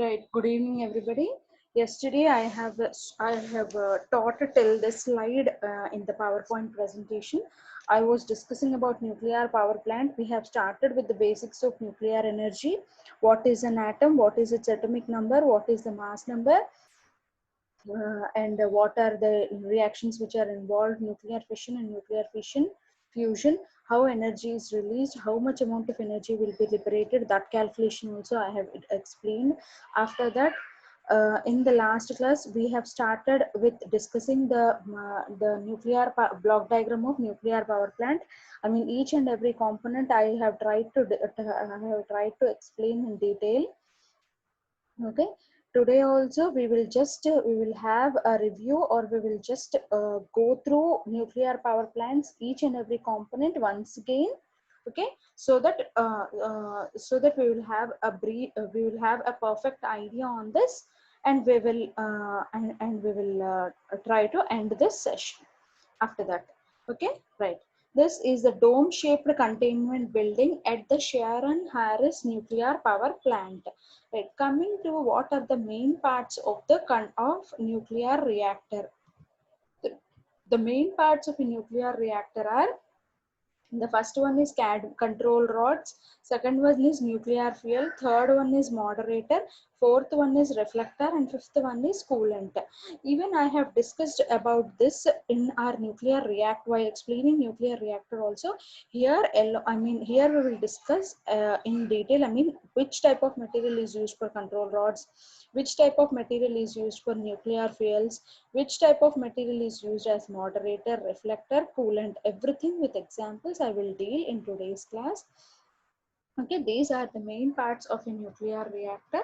Right. Good evening, everybody. Yesterday, I have taught till this slide in the PowerPoint presentation. I was discussing about nuclear power plant. We have started with the basics of nuclear energy. What is an atom? What is its atomic number? What is the mass number? And what are the reactions which are involved? Nuclear fission and nuclear fission fusion. How energy is released? How much amount of energy will be liberated? That calculation also I have explained. After that, in the last class we have started with discussing the nuclear block diagram of nuclear power plant. I mean, each and every component I have tried to explain in detail. Okay, today also we will have a review, or we will just go through nuclear power plants, each and every component once again. Okay, so that we will have a brief, we will have a perfect idea on this, and we will try to end this session after that. Okay, right. This is the dome shaped containment building at the Sharon Harris nuclear power plant. Right, coming to what are the main parts of the nuclear reactor. The main parts of a nuclear reactor are: the first one is CAD control rods, second one is nuclear fuel, third one is moderator, fourth one is reflector, and fifth one is coolant. Even I have discussed about this in our nuclear reactor while explaining nuclear reactor also. Here, here we will discuss in detail, which type of material is used for control rods, which type of material is used for nuclear fuels, which type of material is used as moderator, reflector, coolant. Everything with examples I will deal in today's class. Okay, these are the main parts of a nuclear reactor.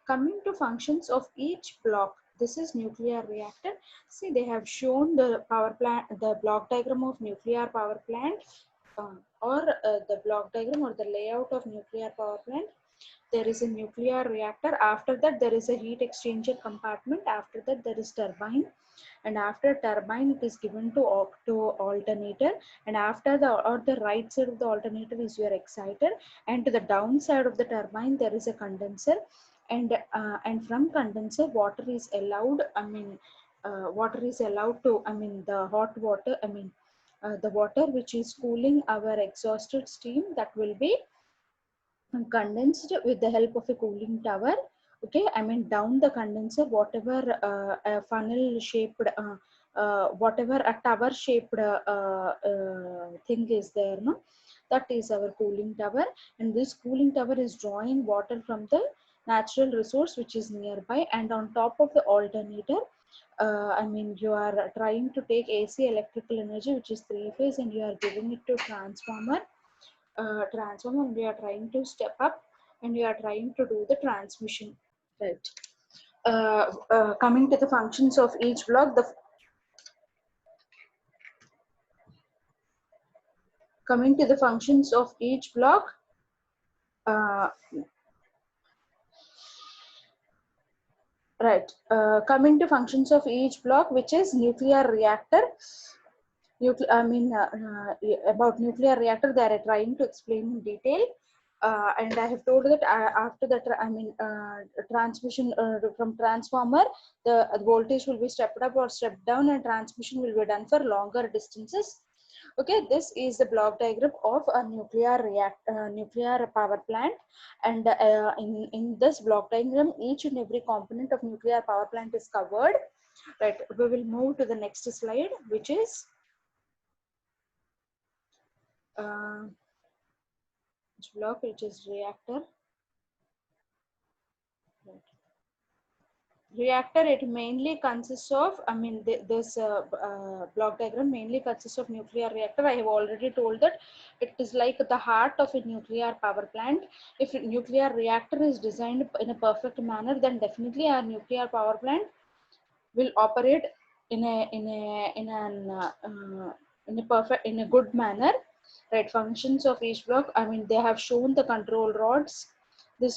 Coming to functions of each block, this is nuclear reactor. See, they have shown the power plant, the block diagram of nuclear power plant, or the block diagram or the layout of nuclear power plant. There is a nuclear reactor. After that, there is a heat exchanger compartment. After that, there is turbine, and after turbine it is given to alternator, and after the right side of the alternator is your exciter, and to the downside of the turbine there is a condenser, and from condenser water is allowed. Water is allowed to, the hot water, the water which is cooling our exhausted steam, that will be condensed with the help of a cooling tower. Okay, down the condenser, whatever a funnel shaped, whatever a tower shaped thing is there, no, that is our cooling tower. And this cooling tower is drawing water from the natural resource which is nearby, and on top of the alternator, you are trying to take AC electrical energy, which is three phase, and you are giving it to transformer, and we are trying to step up, and we are trying to do the transmission. Right. Coming to the functions of each block, coming to the functions of each block, right. Coming to functions of each block, which is nuclear reactor. About nuclear reactor, they are trying to explain in detail. And I have told that after that, transmission from transformer, the voltage will be stepped up or stepped down, and transmission will be done for longer distances. Okay, this is the block diagram of a nuclear power plant, and in this block diagram, each and every component of nuclear power plant is covered. Right, we will move to the next slide, which is block, which is reactor. Right. Reactor, it mainly consists of, this block diagram mainly consists of nuclear reactor. I have already told that it is like the heart of a nuclear power plant. If a nuclear reactor is designed in a perfect manner, then definitely our nuclear power plant will operate in a good manner. Right, functions of each block, they have shown the control rods. They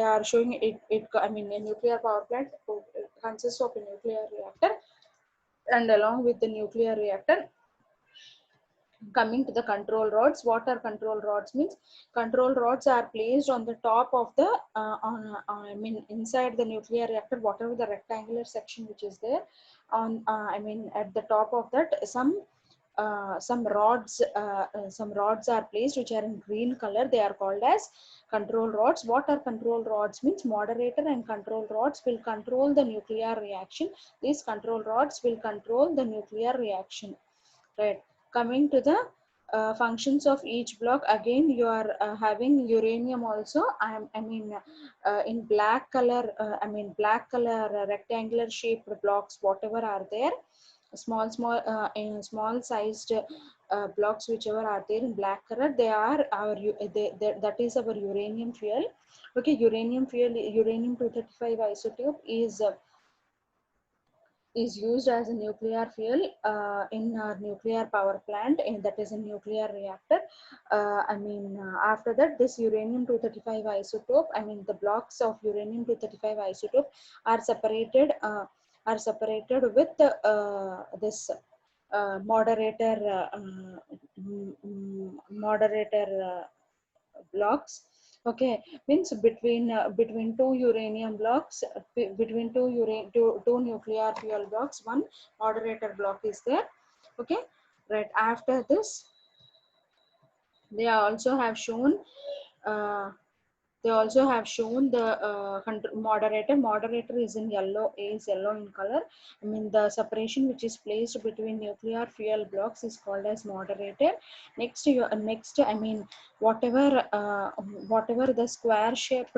are showing it. A nuclear power plant consists of a nuclear reactor, and along with the nuclear reactor, Coming to the control rods, what are control rods means? Control rods are placed on the top of the I mean inside the nuclear reactor, whatever the rectangular section which is there on I mean at the top of that some rods are placed which are in green color. They are called as control rods. What are control rods means? Moderator and control rods will control the nuclear reaction. These control rods will control the nuclear reaction, right? Coming to the functions of each block, again you are having uranium also. I mean in black color black color rectangular shaped blocks whatever are there, in small sized blocks whichever are there in black color, they are our that is our uranium fuel. Okay, uranium fuel, uranium 235 isotope is used as a nuclear fuel in our nuclear power plant, and that is a nuclear reactor. After that, this uranium 235 isotope, I mean the blocks of uranium 235 isotope are separated with this moderator moderator blocks. Okay, means between two uranium blocks, between two nuclear fuel blocks, one moderator block is there. Okay, right. After this, they also have shown uh, the moderator. Moderator is in yellow, is yellow in color. I mean the separation which is placed between nuclear fuel blocks is called as moderator. Next I mean whatever whatever the square shaped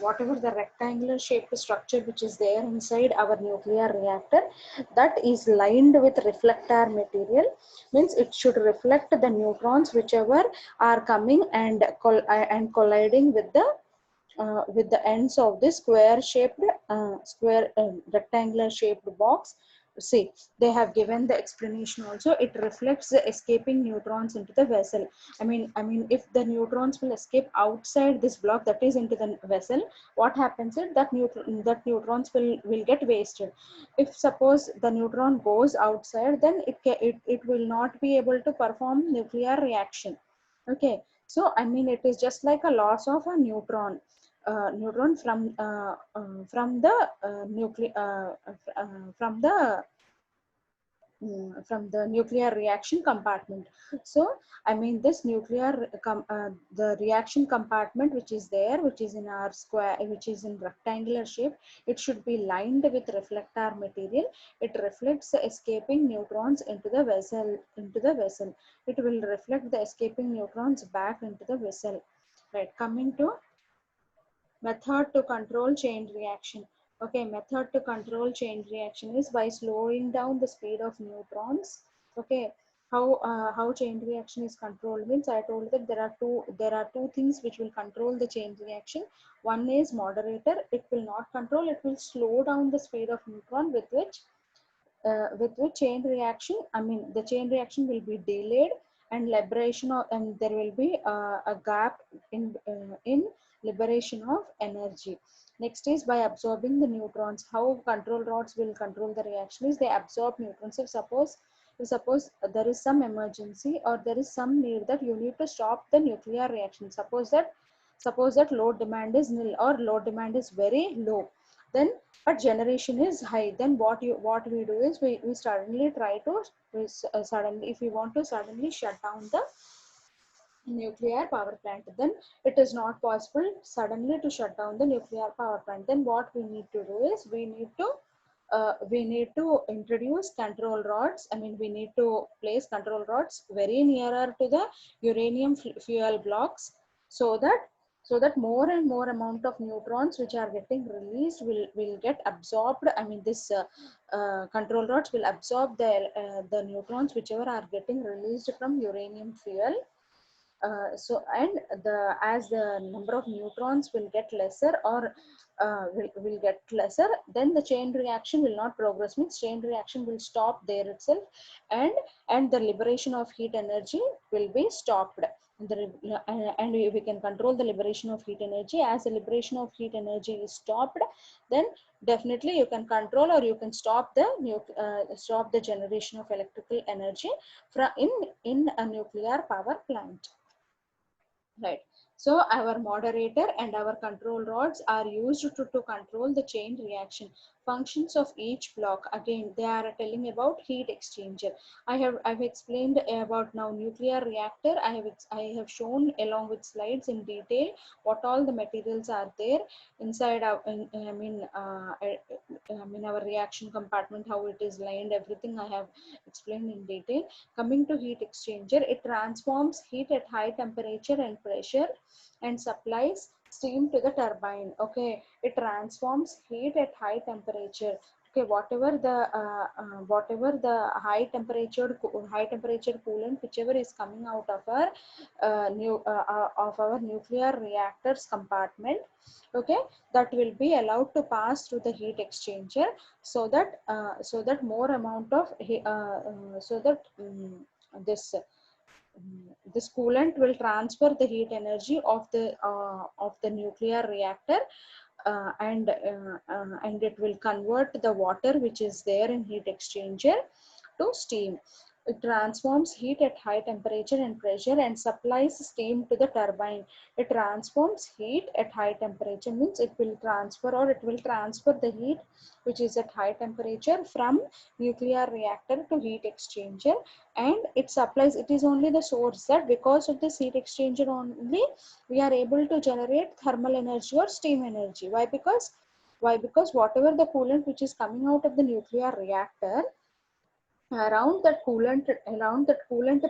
whatever the rectangular shaped structure which is there inside our nuclear reactor, that is lined with reflector material. Means it should reflect the neutrons whichever are coming and colliding with the ends of this square shaped rectangular shaped box. See, they have given the explanation also. It reflects the escaping neutrons into the vessel. I mean if the neutrons will escape outside this block, that is into the vessel, what happens is that neutrons will get wasted. If suppose the neutron goes outside, then it will not be able to perform nuclear reaction. Okay, so I mean it is just like a loss of a neutron from the nuclear from the nuclear reaction compartment. So I mean this the reaction compartment which is there, which is in our square, which is in rectangular shape, it should be lined with reflector material. It reflects the escaping neutrons into the vessel. It will reflect the escaping neutrons back into the vessel, right? Coming to method to control chain reaction. Okay, method to control chain reaction is by slowing down the speed of neutrons. Okay, how chain reaction is controlled means, I told that there are two things which will control the chain reaction. One is moderator. It will not control, it will slow down the speed of neutron with which chain reaction, I mean the chain reaction will be delayed, and liberation of, and there will be a gap in liberation of energy. Next is by absorbing the neutrons. How control rods will control the reaction is they absorb neutrons. If suppose there is some emergency or there is some need that you need to stop the nuclear reaction, suppose that load demand is nil or load demand is very low, then but generation is high, then what we do is we suddenly try to suddenly, if we want to suddenly shut down the nuclear power plant, then it is not possible suddenly to shut down the nuclear power plant. Then what we need to do is we need to introduce control rods. I mean we need to place control rods very nearer to the uranium fuel blocks, so that more and more amount of neutrons which are getting released will get absorbed. I mean this control rods will absorb the neutrons whichever are getting released from uranium fuel. So and the as the number of neutrons will get lesser or will get lesser, then the chain reaction will not progress. Means chain reaction will stop there itself, and the liberation of heat energy will be stopped. and we can control the liberation of heat energy. As the liberation of heat energy is stopped, then definitely you can control or you can stop the stop the generation of electrical energy from in a nuclear power plant. Right. So our moderator and our control rods are used to control the chain reaction. Functions of each block. Again, they are telling about heat exchanger. I've explained about now nuclear reactor. I have shown along with slides in detail what all the materials are there inside our I mean our reaction compartment, how it is lined, everything I have explained in detail. Coming to heat exchanger, it transforms heat at high temperature and pressure and supplies steam to the turbine. Okay, it transforms heat at high temperature. Okay, whatever the high temperature coolant whichever is coming out of our of our nuclear reactors compartment, okay, that will be allowed to pass through the heat exchanger, so that more amount of so that this coolant will transfer the heat energy of the nuclear reactor, and it will convert the water which is there in heat exchanger to steam. It transforms heat at high temperature and pressure and supplies steam to the turbine. It transforms heat at high temperature means it will transfer the heat which is at high temperature from nuclear reactor to heat exchanger, and it supplies, it is only the source that because of this heat exchanger only we are able to generate thermal energy or steam energy. Why because whatever the coolant which is coming out of the nuclear reactor, around that coolant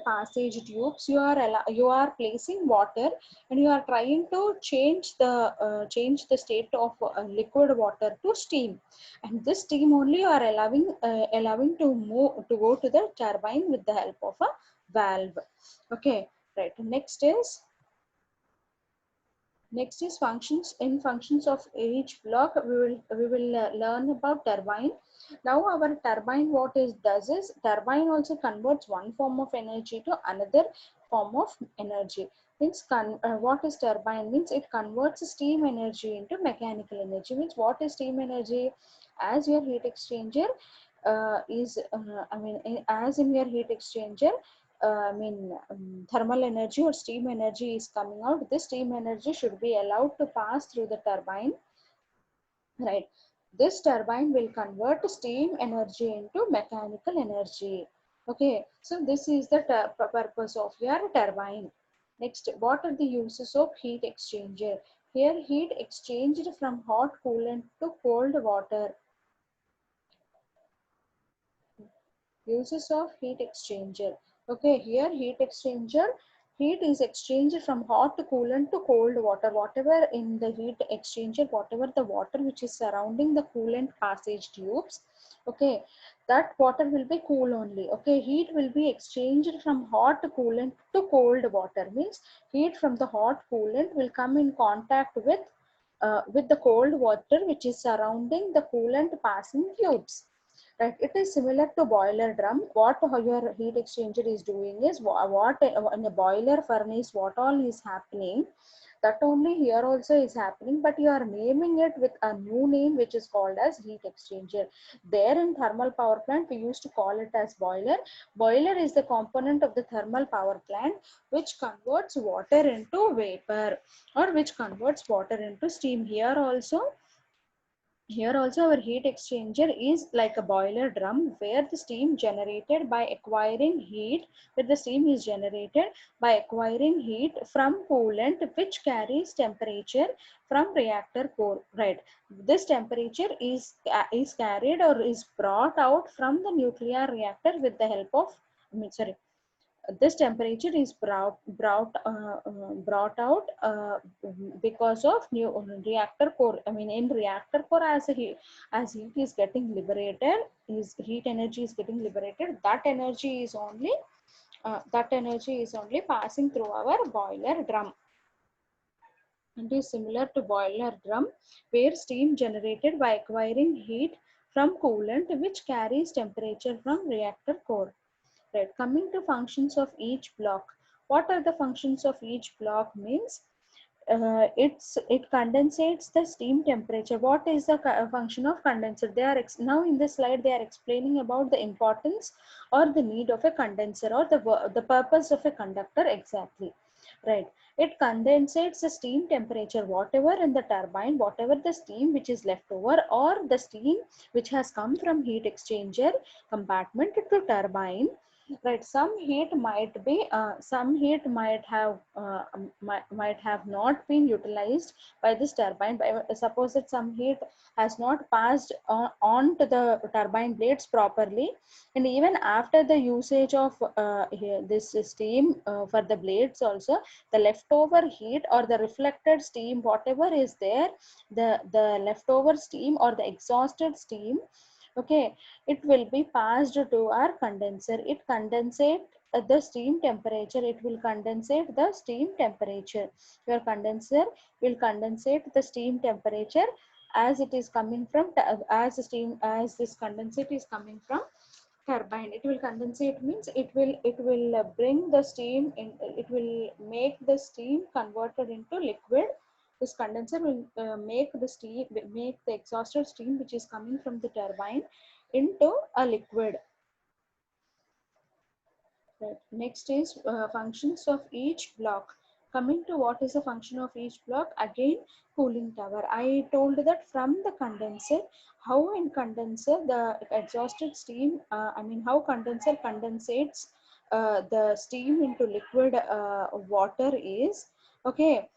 passage tubes, you are placing water, and you are trying to change the state of liquid water to steam, and this steam only you are allowing to move to go to the turbine with the help of a valve. Okay, right. Next is functions. In functions of each block, we will learn about turbine. Now our turbine, what it does is turbine also converts one form of energy to another form of energy. Means what is turbine? Means it converts steam energy into mechanical energy. Means what is steam energy? As your heat exchanger as in your heat exchanger, thermal energy or steam energy is coming out. This steam energy should be allowed to pass through the turbine, right? This turbine will convert steam energy into mechanical energy. Okay, so this is the purpose of your turbine. Next, what are the uses of heat exchanger? Here, heat exchanged from hot coolant to cold water. Uses of heat exchanger. Okay, here heat is exchanged from hot coolant to cold water. Whatever in the heat exchanger, whatever the water which is surrounding the coolant passage tubes, okay, that water will be cool only. Okay, heat will be exchanged from hot coolant to cold water. Means heat from the hot coolant will come in contact with the cold water which is surrounding the coolant passing tubes. Right, it is similar to boiler drum. What your heat exchanger is doing is what in a boiler furnace, what all is happening, that only here also is happening, but you are naming it with a new name which is called as heat exchanger. There in thermal power plant we used to call it as boiler. Boiler is the component of the thermal power plant which converts water into vapor, or which converts water into steam. Here also our heat exchanger is like a boiler drum where the steam generated by acquiring heat, where the steam is generated by acquiring heat from coolant which carries temperature from reactor core. Right. This temperature is carried or is brought out from the nuclear reactor with the help of, this temperature is brought out because of new reactor core. In reactor core, as heat is getting liberated, is heat energy is getting liberated. That energy is only passing through our boiler drum, and is similar to boiler drum where steam generated by acquiring heat from coolant which carries temperature from reactor core. Right. Coming to functions of each block. What are the functions of each block means? It condensates the steam temperature. What is the function of condenser? They are now in this slide they are explaining about the importance or the need of a condenser, or the purpose of a conductor exactly, right? It condensates the steam temperature, whatever in the turbine, whatever the steam which is left over, or the steam which has come from heat exchanger compartment to turbine, right? Some heat might have not been utilized by this turbine. Suppose that some heat has not passed on to the turbine blades properly, and even after the usage of this steam for the blades also, the leftover heat or the reflected steam, whatever is there, the leftover steam or the exhausted steam, okay, it will be passed to our condenser. It condensate the steam temperature. It will condensate the steam temperature. Your condenser will condensate the steam temperature as it is coming from as this condensate is coming from turbine. It will condensate means it will bring the steam in. It will make the steam converted into liquid. This condenser will make the exhausted steam which is coming from the turbine into a liquid. Right. Next is functions of each block. Coming to what is the function of each block, again cooling tower. I told that from the condenser, how in condenser the exhausted steam, how condenser condensates the steam into liquid water is, okay,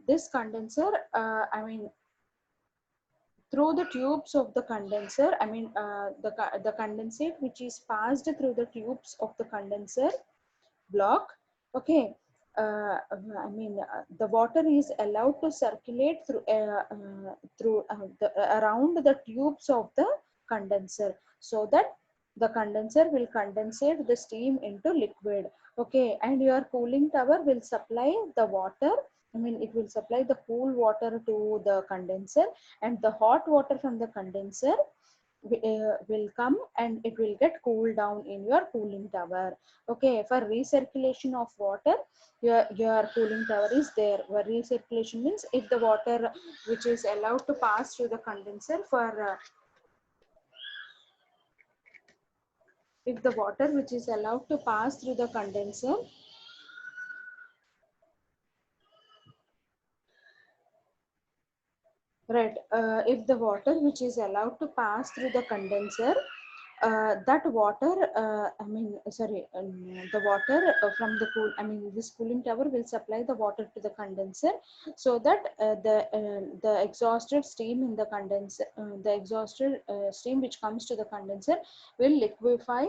this condenser, through the tubes of the condenser, the condensate which is passed through the tubes of the condenser block, okay, the water is allowed to circulate around the tubes of the condenser, so that the condenser will condensate the steam into liquid, okay, and your cooling tower will supply the water. It will supply the cool water to the condenser, and the hot water from the condenser will come and it will get cooled down in your cooling tower. Okay, for recirculation of water, your cooling tower is there. Where recirculation means if the water which is allowed to pass through the condenser for if the water which is allowed to pass through the condenser, right, if the water which is allowed to pass through the condenser, that water, the water from the this cooling tower will supply the water to the condenser, so that the exhausted steam in the condenser, the exhausted steam which comes to the condenser will liquefy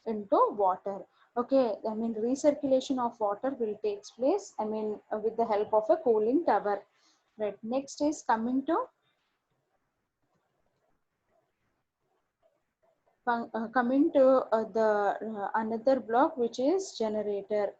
into water. Okay, recirculation of water will takes place, with the help of a cooling tower. Right. Next is coming to the another block, which is generator.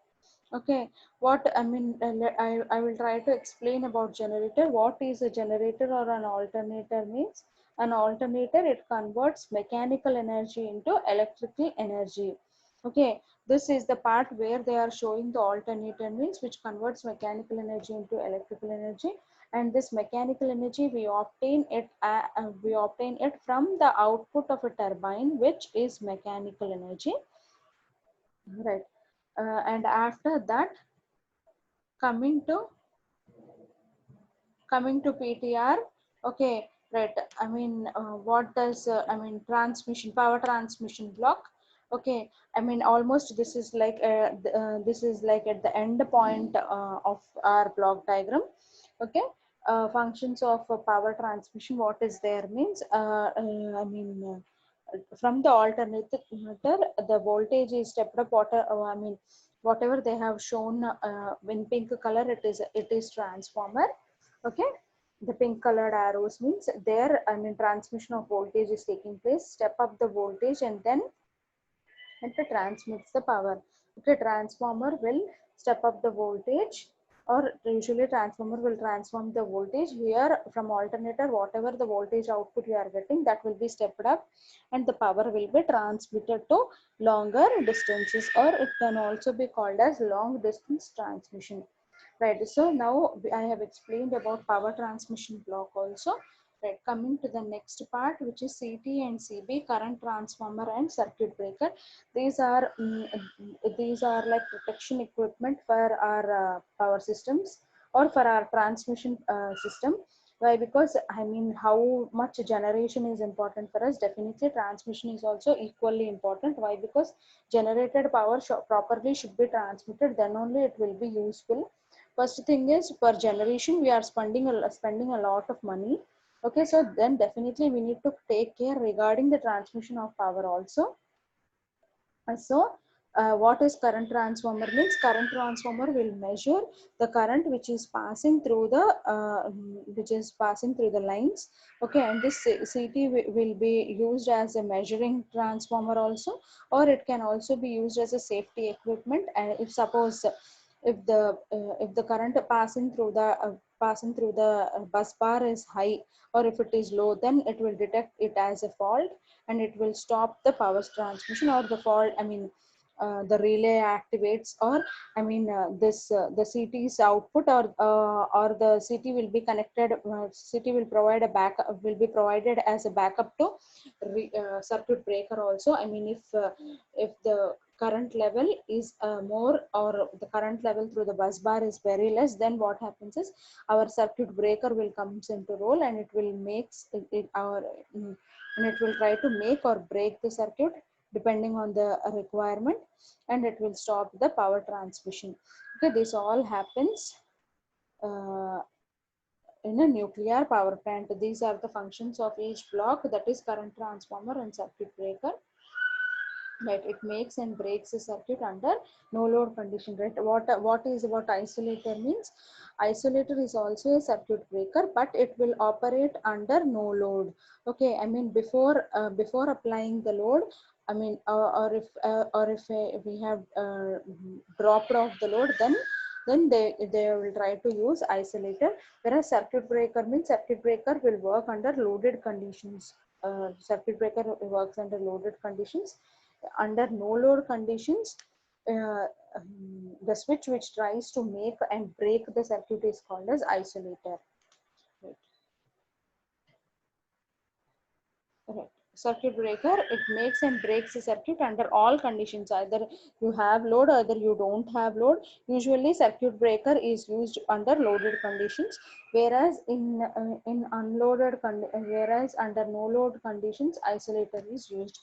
Okay, what I will try to explain about generator. What is a generator or an alternator means? An alternator, it converts mechanical energy into electrical energy. Okay, this is the part where they are showing the alternator means, which converts mechanical energy into electrical energy. And this mechanical energy we obtain it from the output of a turbine, which is mechanical energy, right? And after that, coming to PTR. Okay, right. What does transmission, power transmission block? Okay, almost this is like this is like at the end point of our block diagram. Okay, functions of power transmission. What is there means? From the alternator, the voltage is stepped up. Whatever they have shown in pink color, it is transformer. Okay, the pink colored arrows means there, transmission of voltage is taking place. Step up the voltage and then it transmits the power. Okay, transformer will step up the voltage or usually transformer will transform the voltage. Here from alternator, whatever the voltage output you are getting, that will be stepped up and the power will be transmitted to longer distances, or it can also be called as long distance transmission. Right, so now I have explained about power transmission block also. Right, coming to the next part, which is CT and CB, current transformer and circuit breaker. These are like protection equipment for our power systems or for our transmission system. Why? Because I mean, how much generation is important for us? Definitely, transmission is also equally important. Why? Because generated power properly should be transmitted. Then only it will be useful. First thing is, per generation we are spending a lot of money. Okay, so then definitely we need to take care regarding the transmission of power also. What is current transformer means? Current transformer will measure the current which is passing through the lines. Okay, and this CT will be used as a measuring transformer also, or it can also be used as a safety equipment. And if suppose if the current passing through the bus bar is high, or if it is low, then it will detect it as a fault and it will stop the power transmission, or the fault, I mean, the relay activates, or I mean, the CT's output, or the CT will be connected, CT will provide a backup, will be provided as a backup to circuit breaker also. I mean, if the current level is more, or the current level through the bus bar is very less, then what happens is our circuit breaker will comes into role, and it will makes it our and it will try to make or break the circuit depending on the requirement, and it will stop the power transmission. Okay, this all happens uh, in a nuclear power plant. These are the functions of each block, that is current transformer and circuit breaker. Right, it makes and breaks a circuit under no load condition. Right, what is about isolator means? Isolator is also a circuit breaker, but it will operate under no load. Okay, I mean, before applying the load, I mean, or if we have dropped off the load, then they will try to use isolator. Whereas circuit breaker means, circuit breaker will work under loaded conditions. Circuit breaker works under loaded conditions. Under no load conditions, the switch which tries to make and break the circuit is called as isolator. Right. Right. Circuit breaker, it makes and breaks the circuit under all conditions. Either you have load, either you don't have load. Usually circuit breaker is used under loaded conditions, whereas in unloaded whereas under no load conditions, isolator is used.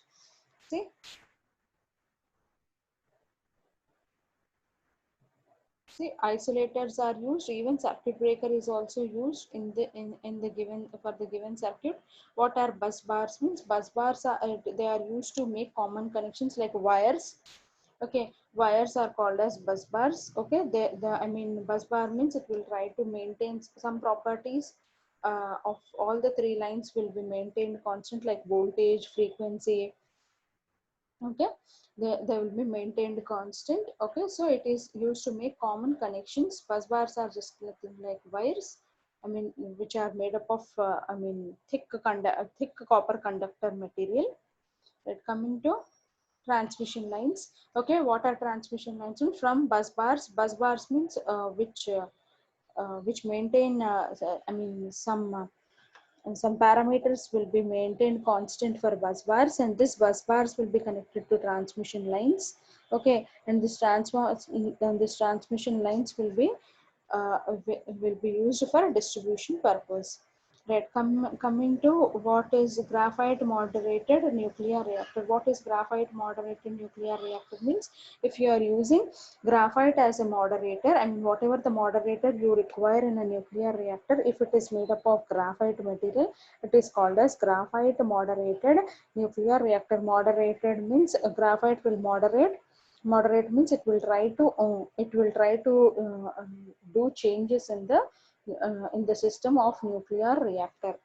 See, isolators are used. Even circuit breaker is also used in the given, for the given circuit. What are bus bars means? Bus bars are they are used to make common connections like wires. Okay, wires are called as bus bars. Okay, I mean, bus bar means it will try to maintain some properties of all the three lines will be maintained constant, like voltage, frequency. Okay, they will be maintained constant. Okay, so it is used to make common connections. Bus bars are just like wires, I mean, which are made up of I mean, thick copper conductor material. Right, coming to transmission lines. Okay, what are transmission lines? From bus bars means which maintain I mean, some parameters will be maintained constant for bus bars, and this bus bars will be connected to transmission lines. Okay, and this transmission lines will be used for distribution purpose. Right, coming to what is graphite moderated nuclear reactor. What is graphite moderated nuclear reactor means? If you are using graphite as a moderator, I mean, whatever the moderator you require in a nuclear reactor, if it is made up of graphite material, it is called as graphite moderated nuclear reactor. Moderated means graphite will moderate means it will try to do changes in the system of nuclear reactor.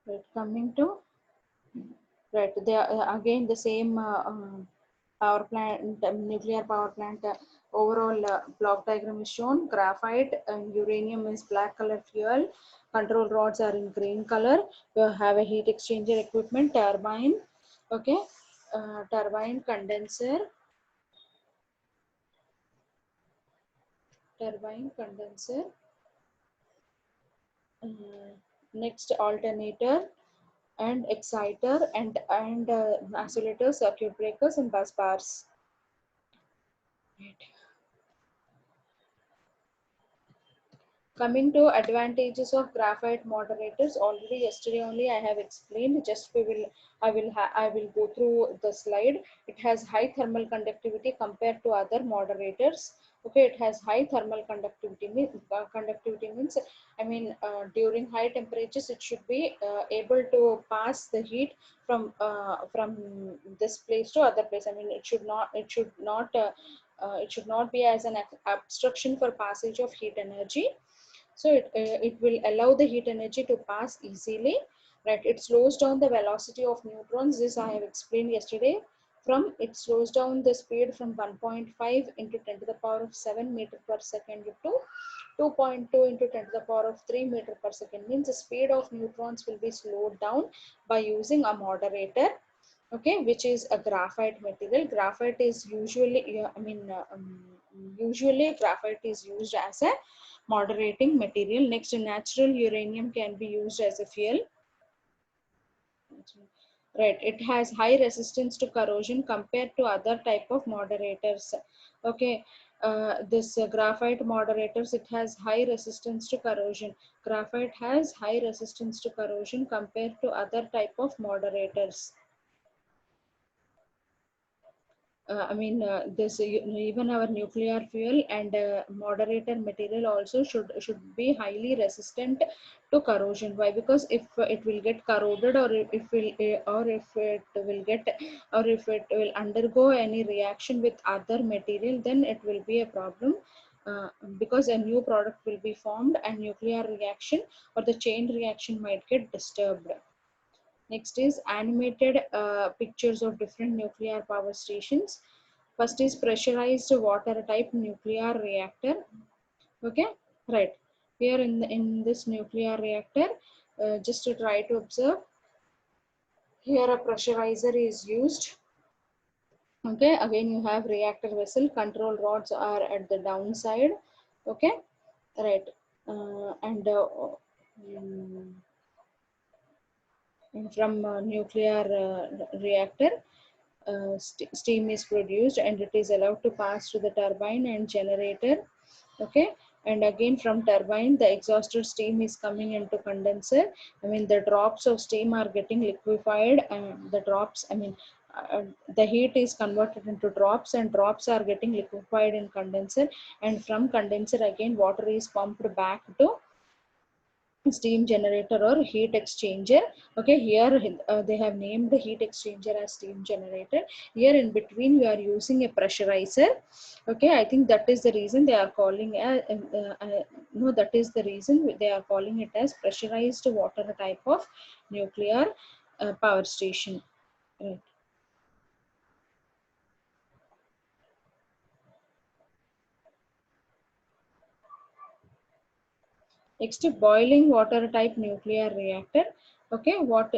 Right, coming to, right, they are again the same power plant, nuclear power plant overall block diagram is shown. Graphite and uranium is black color fuel. Control rods are in green color. You have a heat exchanger equipment, turbine, okay, turbine, condenser, turbine, condenser, next alternator and exciter and oscillator, circuit breakers and bus bars. Right. Coming to advantages of graphite moderators, already yesterday only I have explained. Just I will go through the slide. It has high thermal conductivity compared to other moderators. Okay, it has high thermal conductivity. Conductivity means, I mean, during high temperatures, it should be able to pass the heat from this place to other place. I mean, it should not be as an obstruction for passage of heat energy. So it will allow the heat energy to pass easily, right? It slows down the velocity of neutrons. This I have explained yesterday. From it slows down the speed from 1.5 into 10 to the power of 7 meter per second to 2.2 into 10 to the power of 3 meter per second. Means the speed of neutrons will be slowed down by using a moderator, okay, which is a graphite material. Graphite is usually, usually graphite is used as a moderating material. Next, natural uranium can be used as a fuel. Right, it has high resistance to corrosion compared to other type of moderators. Okay, this graphite moderators, it has high resistance to corrosion. Graphite has high resistance to corrosion compared to other type of moderators. This even our nuclear fuel and moderator material also should be highly resistant to corrosion. Why? Because if it will get corroded, or if it will get, or if it will undergo any reaction with other material, then it will be a problem. Because a new product will be formed and nuclear reaction or the chain reaction might get disturbed. Next is animated pictures of different nuclear power stations. First is pressurized water type nuclear reactor. Okay, right. Here in this nuclear reactor, just to try to observe, here a pressurizer is used. Okay, again you have reactor vessel. Control rods are at the downside. Okay, right. And from nuclear reactor, steam is produced and it is allowed to pass to the turbine and generator. Okay, and again from turbine the exhausted steam is coming into condenser. I mean, the drops of steam are getting liquefied, and the drops, uh, the heat is converted into drops, and drops are getting liquefied in condenser, and from condenser again water is pumped back to steam generator or heat exchanger. Okay, here they have named the heat exchanger as steam generator. Here in between we are using a pressurizer. Okay, I think that is the reason they are calling no, that is the reason they are calling it as pressurized water type of nuclear power station. Right. Next, boiling water type nuclear reactor. Okay, what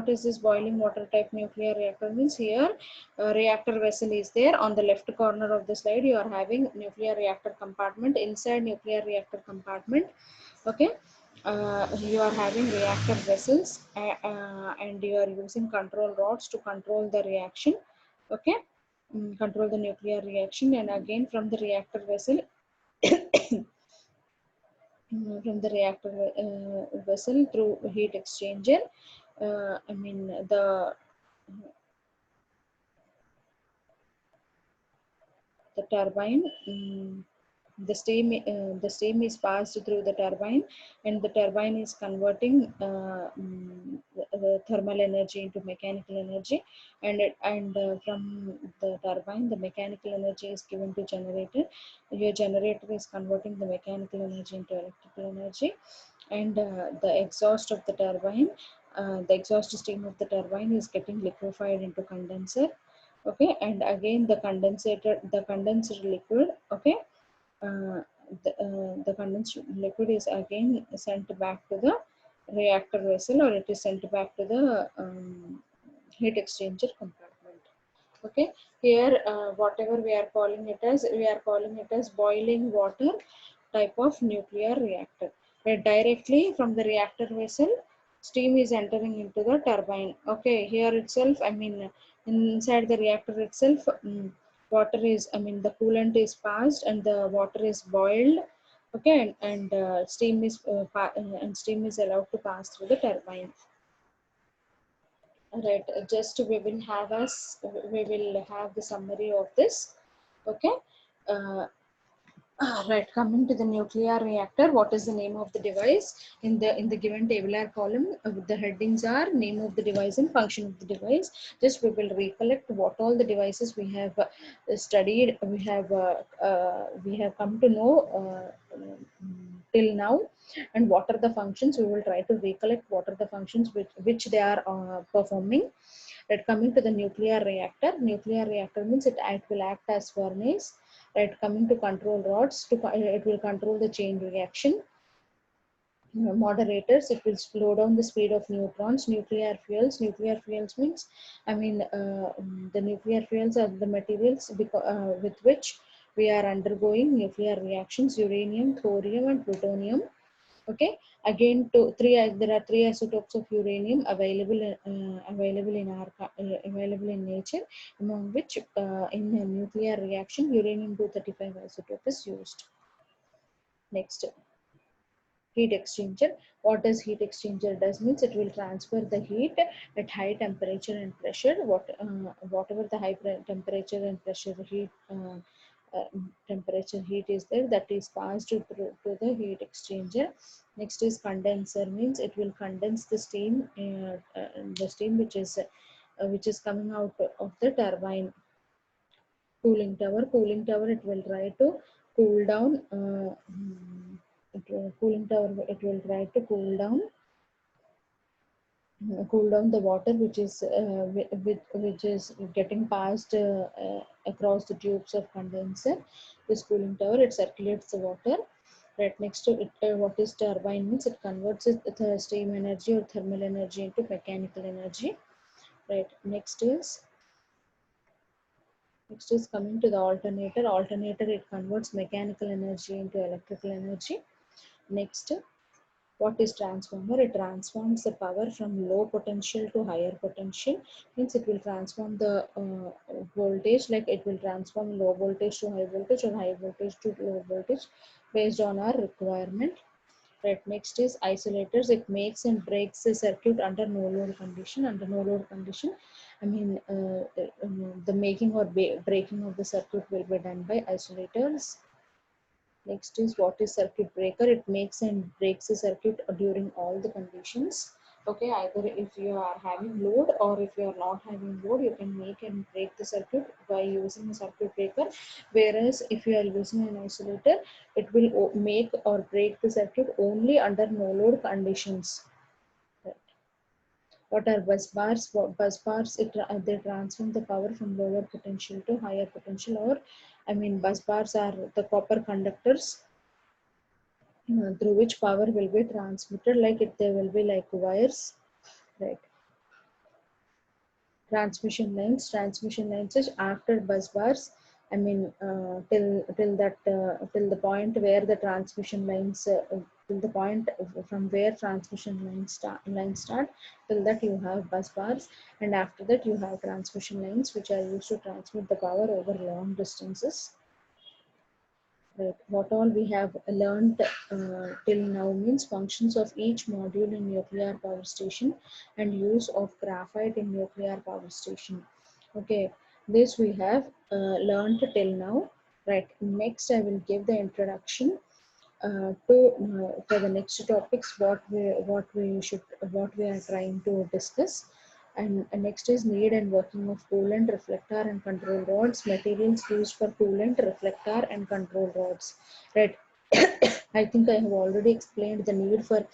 is this boiling water type nuclear reactor? Means here reactor vessel is there. On the left corner of the slide you are having nuclear reactor compartment. Inside nuclear reactor compartment, okay, you are having reactor vessels, and you are using control rods to control the reaction. Okay, control the nuclear reaction, and again from the reactor vessel from the reactor vessel through heat exchanger. I mean, the turbine, the steam is passed through the turbine, and the turbine is converting the thermal energy into mechanical energy, and from the turbine the mechanical energy is given to generator. Your generator is converting the mechanical energy into electrical energy, and the exhaust of the turbine, the exhaust steam of the turbine is getting liquefied into condenser. Okay, and again the condensed liquid, okay, uh, the condensed liquid is again sent back to the reactor vessel, or it is sent back to the heat exchanger compartment. Okay, here whatever we are calling it as boiling water type of nuclear reactor, where directly from the reactor vessel steam is entering into the turbine. Okay, here itself, I mean, inside the reactor itself, water is, I mean, the coolant is passed and the water is boiled. Okay, and steam is allowed to pass through the turbine. Right, just we will have the summary of this. Okay, uh, right, coming to the nuclear reactor, what is the name of the device? In the given tabular column, the headings are name of the device and function of the device. Just we will recollect what all the devices we have studied, we have come to know till now, and what are the functions. We will try to recollect what are the functions which they are performing. Right, coming to the nuclear reactor means it will act as furnace. Right, coming to control rods, it will control the chain reaction. Moderators, it will slow down the speed of neutrons. Nuclear fuels means, I mean, the nuclear fuels are the materials with which we are undergoing nuclear reactions: uranium, thorium, and plutonium. Okay, again, there are three isotopes of uranium available in nature, among which in a nuclear reaction uranium 235 isotope is used. Next, heat exchanger. What does heat exchanger does means, it will transfer the heat at high temperature and pressure. Whatever the temperature and pressure uh, temperature heat is there, that is passed through to the heat exchanger. Next is condenser, means it will condense the steam which is coming out of the turbine. Cooling tower, it will try to cool down cooling tower, it will try to cool down the water which is getting passed across the tubes of condenser. This cooling tower, it circulates the water. Right, next to it, what is turbine means, it converts the steam energy or thermal energy into mechanical energy. Right, next is coming to the alternator. It converts mechanical energy into electrical energy. Next, what is transformer? It transforms the power from low potential to higher potential. Means it will transform the voltage, like it will transform low voltage to high voltage or high voltage to low voltage based on our requirement. Right, next is isolators. It makes and breaks the circuit under no load condition. I mean, the making or breaking of the circuit will be done by isolators. Next is, what is circuit breaker? It makes and breaks the circuit during all the conditions. Okay, either if you are having load or if you are not having load, you can make and break the circuit by using a circuit breaker. Whereas if you are using an isolator, it will make or break the circuit only under no load conditions. What are bus bars? Bus bars, they transform the power from lower potential to higher potential, or I mean, bus bars are the copper conductors through which power will be transmitted, like it there will be like wires. Right, transmission lines is after bus bars. I mean, till the point where the transmission lines till the point from where transmission lines start, till that you have bus bars, and after that you have transmission lines which are used to transmit the power over long distances. Right. What all we have learned till now means functions of each module in nuclear power station and use of graphite in nuclear power station. Okay, this we have learned till now. Right. Next, I will give the introduction to for the next topics, what we are trying to discuss. And next is need and working of coolant, reflector, and control rods. Materials used for coolant, reflector, and control rods. Right. I think I have already explained the need for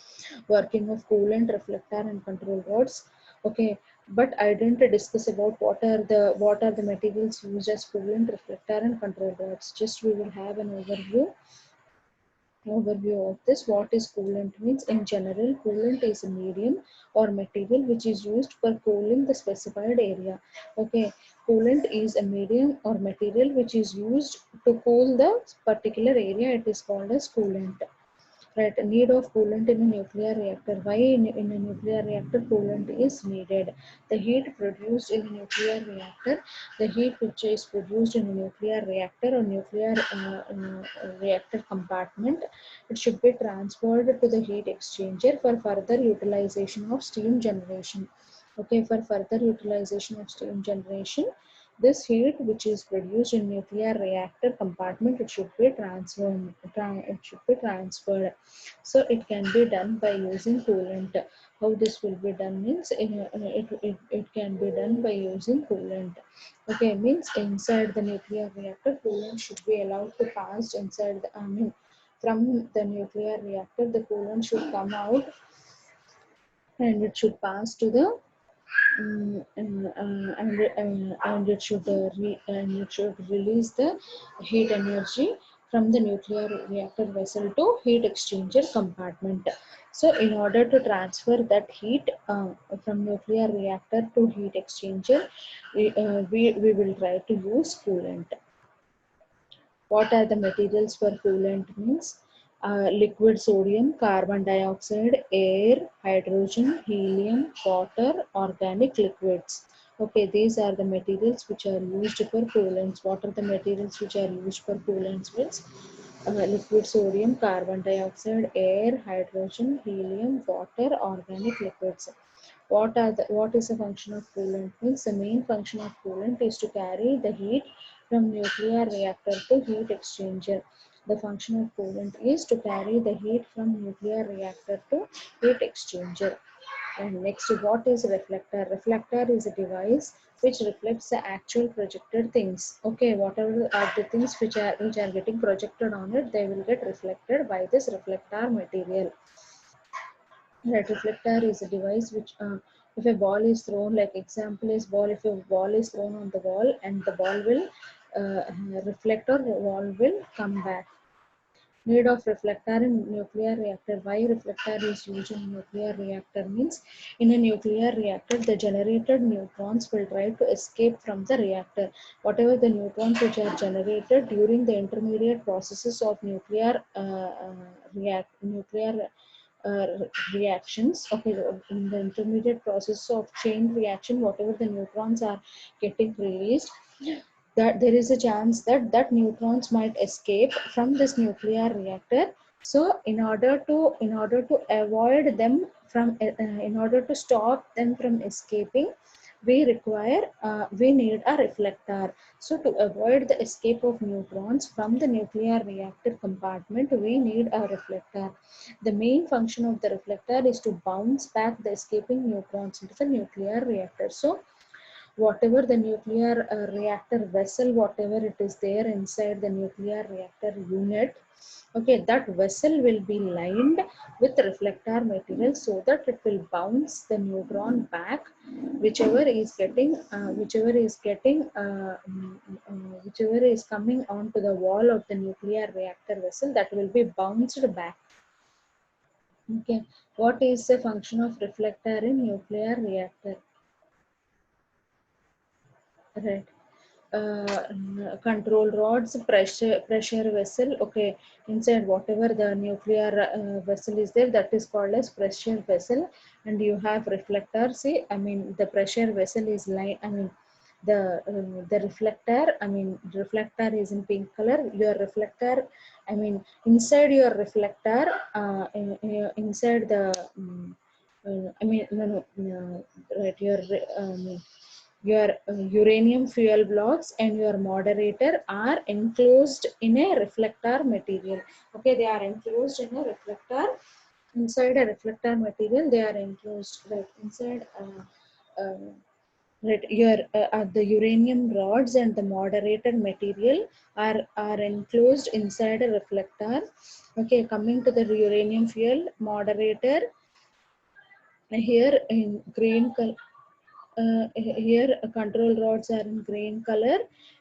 working of coolant, reflector, and control rods. Okay. but I didn't discuss about what are the materials used as coolant, reflector, and control rods. Just we will have an overview of this. What is coolant means? In general, coolant is a medium or material which is used for cooling the specified area. Okay, coolant is a medium or material which is used to cool the particular area. It is called as coolant. Right, need of coolant in a nuclear reactor. Why in a nuclear reactor coolant is needed? The heat produced in a nuclear reactor, the heat which is produced in a nuclear reactor or nuclear reactor compartment, it should be transferred to the heat exchanger for further utilization of steam generation. Okay, for further utilization of steam generation, this heat which is produced in nuclear reactor compartment, it should be transferred. So it can be done by using coolant. How this will be done means it can be done by using coolant. Okay, means inside the nuclear reactor, coolant should be allowed to pass inside the, from the nuclear reactor, the coolant should come out and it should pass to the and it should and it should release the heat energy from the nuclear reactor vessel to heat exchanger compartment. So in order to transfer that heat from nuclear reactor to heat exchanger, we will try to use coolant. What are the materials for coolant means? Liquid sodium, carbon dioxide, air, hydrogen, helium, water, organic liquids. Okay, these are the materials which are used for coolants. What are the materials which are used for coolants means? Liquid sodium, carbon dioxide, air, hydrogen, helium, water, organic liquids. What is the function of coolant means? The main function of coolant is to carry the heat from nuclear reactor to heat exchanger. The function of coolant is to carry the heat from nuclear reactor to heat exchanger. And next, what is reflector? Reflector is a device which reflects the actual projected things. Okay, whatever are the things which are getting projected on it, they will get reflected by this reflector material. Right, reflector is a device which, if a ball is thrown, like example is ball, if a ball is thrown on the wall and the ball will reflect or the wall will come back. Need of reflector in nuclear reactor. Why reflector is used in nuclear reactor means, in a nuclear reactor, the generated neutrons will try to escape from the reactor. Whatever the neutrons which are generated during the intermediate processes of nuclear uh, reactions, okay, in the intermediate process of chain reaction, whatever the neutrons are getting released, that there is a chance that neutrons might escape from this nuclear reactor. So in order to avoid them from in order to stop them from escaping, we need a reflector. So to avoid the escape of neutrons from the nuclear reactor compartment, we need a reflector. The main function of the reflector is to bounce back the escaping neutrons into the nuclear reactor. So whatever the nuclear reactor vessel, whatever it is there inside the nuclear reactor unit, okay, that vessel will be lined with reflector material so that it will bounce the neutron back, whichever is coming onto the wall of the nuclear reactor vessel, that will be bounced back. Okay, what is the function of reflector in nuclear reactor? Right. Control rods, pressure vessel. Okay, inside whatever the nuclear vessel is there, that is called as pressure vessel. And you have reflector. See, I mean, the pressure vessel is line, I mean, the reflector, I mean, reflector is in pink color. Your reflector, I mean, inside your reflector, inside the I mean, no, right, your uranium fuel blocks and your moderator are enclosed in a reflector material. Okay, they are enclosed in a reflector. Inside a reflector material, they are enclosed right inside. Right, your the uranium rods and the moderator material are enclosed inside a reflector. Okay, coming to the uranium fuel moderator, here in green color. here control rods are in green color.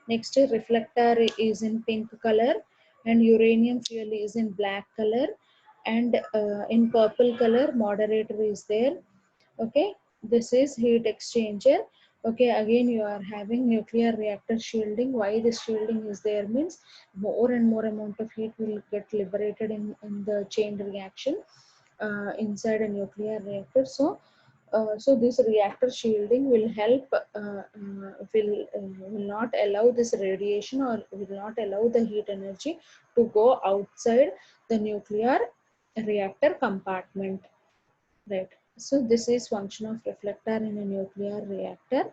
Next reflector is in pink color, and uranium fuel is in black color, and in purple color moderator is there. Okay, this is heat exchanger. Okay, again you are having nuclear reactor shielding. Why this shielding is there means more and more amount of heat will get liberated in the chain reaction inside a nuclear reactor. So this reactor shielding will help, will not allow this radiation, or will not allow the heat energy to go outside the nuclear reactor compartment, right? So this is function of reflector in a nuclear reactor.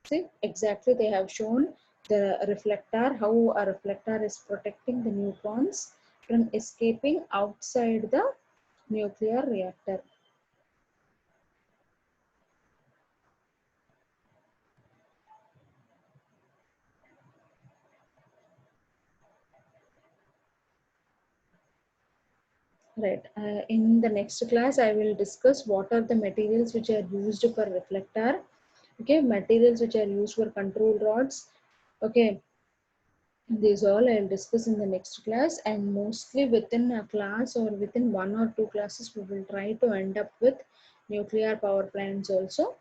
See, exactly they have shown the reflector, how a reflector is protecting the neutrons from escaping outside the nuclear reactor. Right. In the next class, I will discuss what are the materials which are used for reflector. Okay, materials which are used for control rods. Okay, these all I'll discuss in the next class, and mostly within a class or within 1 or 2 classes, we will try to end up with nuclear power plants also.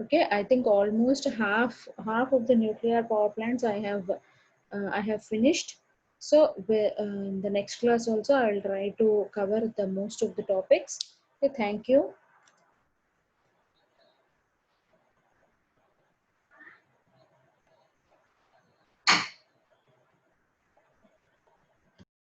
Okay, I think almost half of the nuclear power plants I have finished. So in the next class also I will try to cover the most of the topics. Okay, thank you.